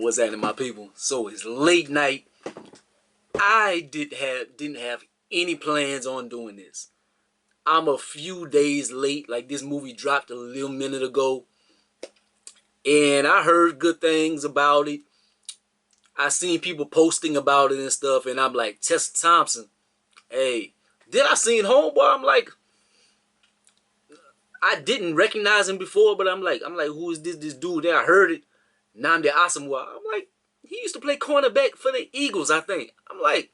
What's happening, my people? So it's late night. I didn't have any plans on doing this. I'm a few days late. Like, this movie dropped a little minute ago, and I heard good things about it. I seen people posting about it and stuff, and I'm like, Tessa Thompson. Hey, then I seen Homeboy. I'm like, I didn't recognize him before, but I'm like, who is this dude? Then I heard it. Nnamdi Asomugha. I'm like, he used to play cornerback for the Eagles, I think. I'm like,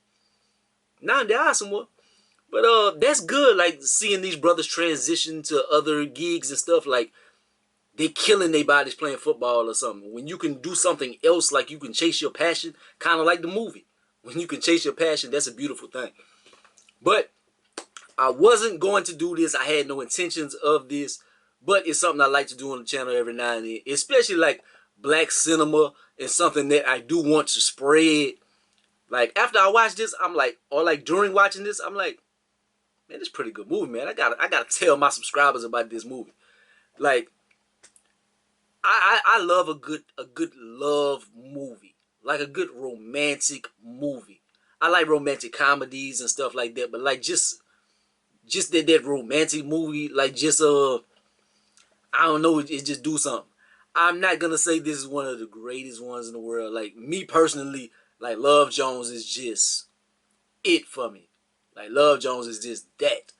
Nnamdi Asomugha. But that's good, like, seeing these brothers transition to other gigs and stuff. Like, they killing their bodies playing football or something. When you can do something else, like you can chase your passion, kind of like the movie. When you can chase your passion, that's a beautiful thing. But I wasn't going to do this. I had no intentions of this. But it's something I like to do on the channel every now and then. Especially like black cinema and something that I do want to spread. Like, after I watch this, I'm like, or like during watching this, I'm like, man, this is a pretty good movie, man. I gotta tell my subscribers about this movie. Like, I love a good love movie. Like a good romantic movie. I like romantic comedies and stuff like that, but like just that romantic movie, like just I don't know, it just do something. I'm not gonna say this is one of the greatest ones in the world. Like, me personally, like, Love Jones is just it for me. Like, Love Jones is just that.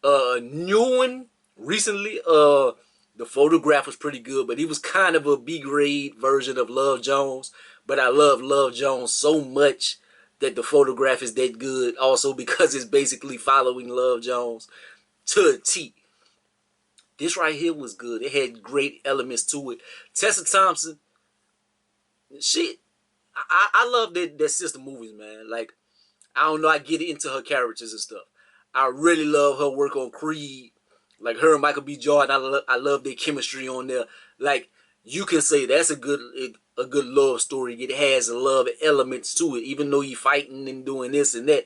A new one recently, The Photograph was pretty good, but it was kind of a B-grade version of Love Jones. But I love Love Jones so much that The Photograph is that good, also because it's basically following Love Jones to a T. This right here was good. It had great elements to it. Tessa Thompson, I love that sister movies, man. Like, I don't know, I get into her characters and stuff. I really love her work on Creed. Like, her and Michael B. Jordan, I love their chemistry on there. Like, you can say that's a good love story. It has love elements to it, even though you fighting and doing this and that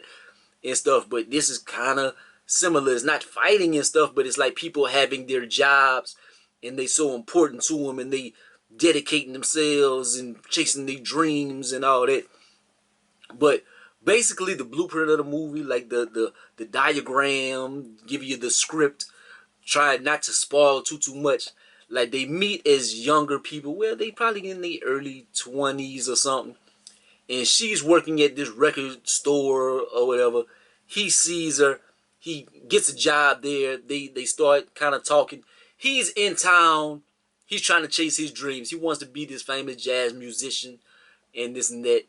and stuff. But this is kind of similar. It's not fighting and stuff, but it's like people having their jobs and they so important to them, and they dedicating themselves and chasing their dreams and all that. But basically, the blueprint of the movie, like the diagram, give you the script, try not to spoil too much. Like, they meet as younger people. Well, they probably in their early 20s or something. And she's working at this record store or whatever. He sees her. He gets a job there. They start kind of talking. He's in town. He's trying to chase his dreams. He wants to be this famous jazz musician and this and that.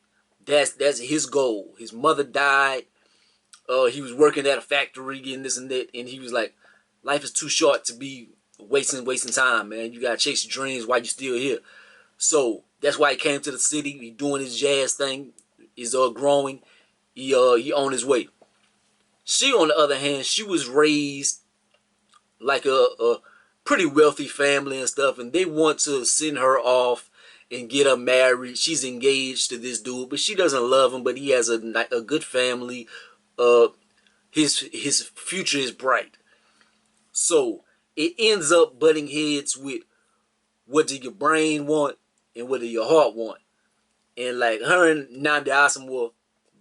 That's his goal. His mother died. He was working at a factory and this and that. And he was like, life is too short to be wasting time, man. You gotta chase your dreams while you're still here. So that's why he came to the city. He doing his jazz thing. He's growing. He on his way. She, on the other hand, she was raised like a pretty wealthy family and stuff, and they want to send her off and get her married. She's engaged to this dude, but she doesn't love him. But he has a good family. His future is bright. So it ends up butting heads with, what do your brain want and what do your heart want. And like, her and Nnamdi Asomugha,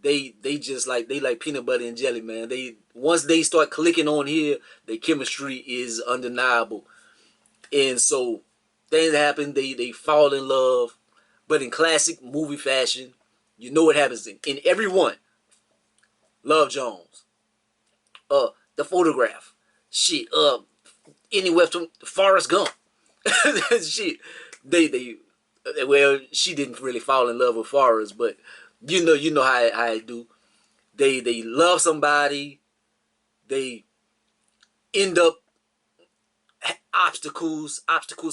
they just like, they like peanut butter and jelly, man. Once they start clicking on here, their chemistry is undeniable. And so things happen, they fall in love. But in classic movie fashion, you know what happens in every one. Love Jones, The Photograph, shit, anywhere from Forrest Gump. Shit, well, she didn't really fall in love with Forrest, but you know how I do. They love somebody, they end up, obstacles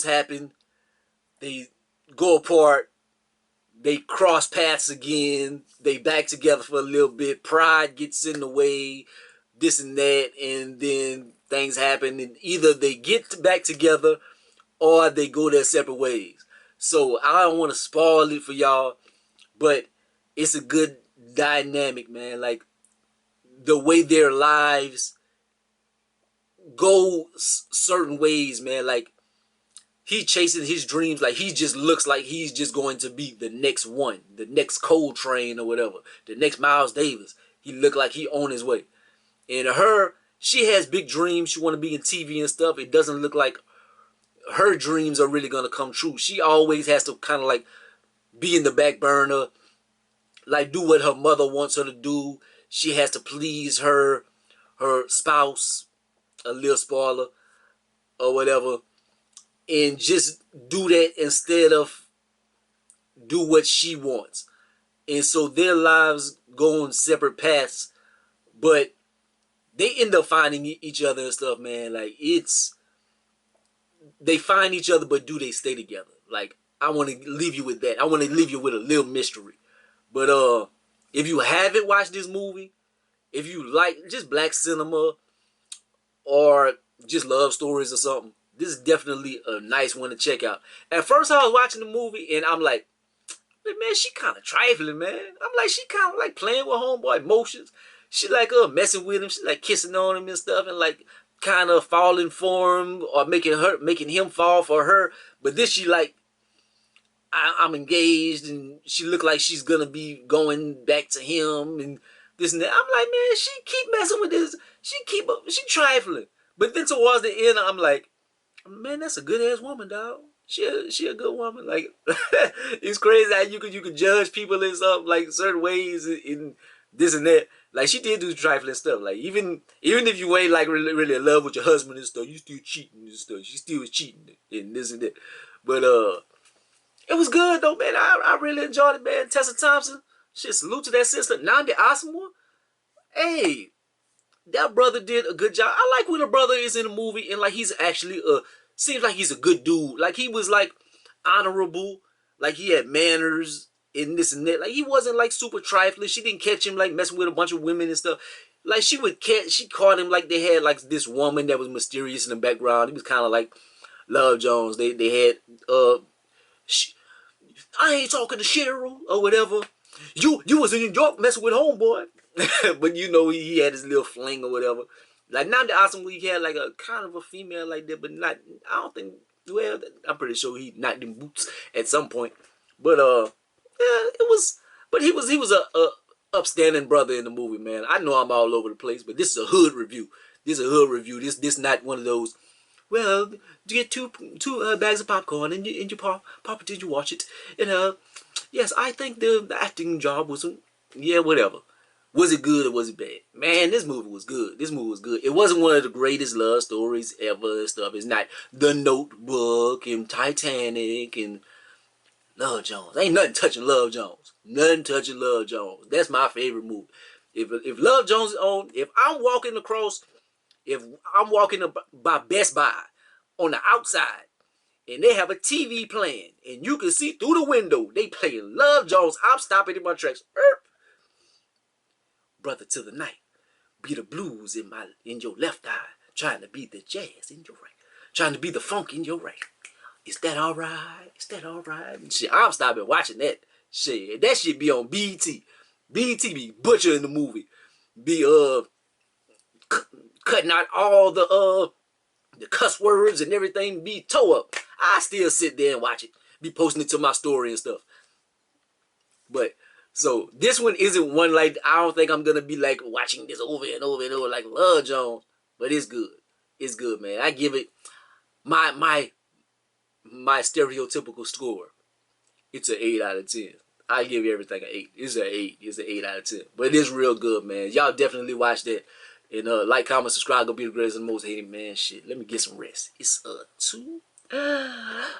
happen, they go apart, they cross paths again, they back together for a little bit, pride gets in the way, this and that, and then things happen, and either they get back together or they go their separate ways. So I don't want to spoil it for y'all, but it's a good dynamic, man. Like, the way their lives go certain ways, man. Like, he chasing his dreams. Like, he just looks like he's just going to be the next one, the next Coltrane or whatever, the next Miles Davis. He look like he on his way. And her, she has big dreams. She want to be in TV and stuff. It doesn't look like her dreams are really going to come true. She always has to kind of like be in the back burner, like do what her mother wants her to do. She has to please her spouse, a little spoiler, or whatever, and just do that instead of do what she wants. And so their lives go on separate paths, but they end up finding each other and stuff, man. Like, they find each other, but do they stay together? Like, I want to leave you with that. I want to leave you with a little mystery. But if you haven't watched this movie, if you like just black cinema or just love stories or something, this is definitely a nice one to check out. At first, I was watching the movie and I'm like, man, she kind of trifling, man. I'm like, she kind of like playing with homeboy emotions. She like messing with him. She like kissing on him and stuff, and like kind of falling for him or making him fall for her. But this, she like, I'm engaged, and she look like she's gonna be going back to him and this and that. I'm like, man, she keep messing with this. She trifling. But then towards the end, I'm like, man, that's a good ass woman, dog. She a good woman. Like, it's crazy how you could judge people in something like certain ways in this and that. Like, she did do trifling stuff. Like, even if you ain't like really in love with your husband and stuff, you still cheating and stuff. She still was cheating and this and that. But it was good though, man. I really enjoyed it, man. Tessa Thompson, shit, salute to that sister. Nnamdi Asomugha, hey, that brother did a good job. I like when a brother is in a movie and like he's actually seems like he's a good dude. Like, he was like honorable, like he had manners and this and that. Like, he wasn't like super trifling. She didn't catch him like messing with a bunch of women and stuff. Like, she caught him like they had like this woman that was mysterious in the background. He was kind of like Love Jones. They had I ain't talking to Cheryl or whatever. You was in New York messing with homeboy. But you know, he had his little fling or whatever. Like, now the awesome week, he had like a kind of a female like that, but not, I don't think, well, I'm pretty sure he knocked them boots at some point. But yeah, it was, but he was a upstanding brother in the movie, man. I know I'm all over the place, but this is a hood review. This is a hood review. This not one of those, well, get two bags of popcorn and you pop it, did you watch it? And yes, I think the acting job wasn't, yeah, whatever. Was it good or was it bad? Man, this movie was good. This movie was good. It wasn't one of the greatest love stories ever and stuff. It's not The Notebook and Titanic and Love Jones. Ain't nothing touching Love Jones. Nothing touching Love Jones. That's my favorite movie. If Love Jones is on, if I'm walking by Best Buy on the outside and they have a TV playing and you can see through the window they playing Love Jones, I'm stopping in my tracks. Brother to the night, be the blues in your left eye, trying to be the jazz in your right, trying to be the funk in your right. Is that all right? Is that all right? And shit, I'm stopping watching that shit. That shit be on BET. BET be butchering the movie, be cutting out all the cuss words and everything, be toe up. I still sit there and watch it, be posting it to my story and stuff. But so this one isn't one like, I don't think I'm gonna be like watching this over and over and over like Love Jones, but it's good. It's good, man. I give it my stereotypical score. It's an 8 out of 10. I give everything an 8. It's an 8. It's an 8 out of 10. But it is real good, man. Y'all definitely watch that. And like, comment, subscribe. Go be the greatest and the most hated, man. Shit. Let me get some rest. It's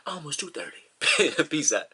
almost 2:30. Peace out.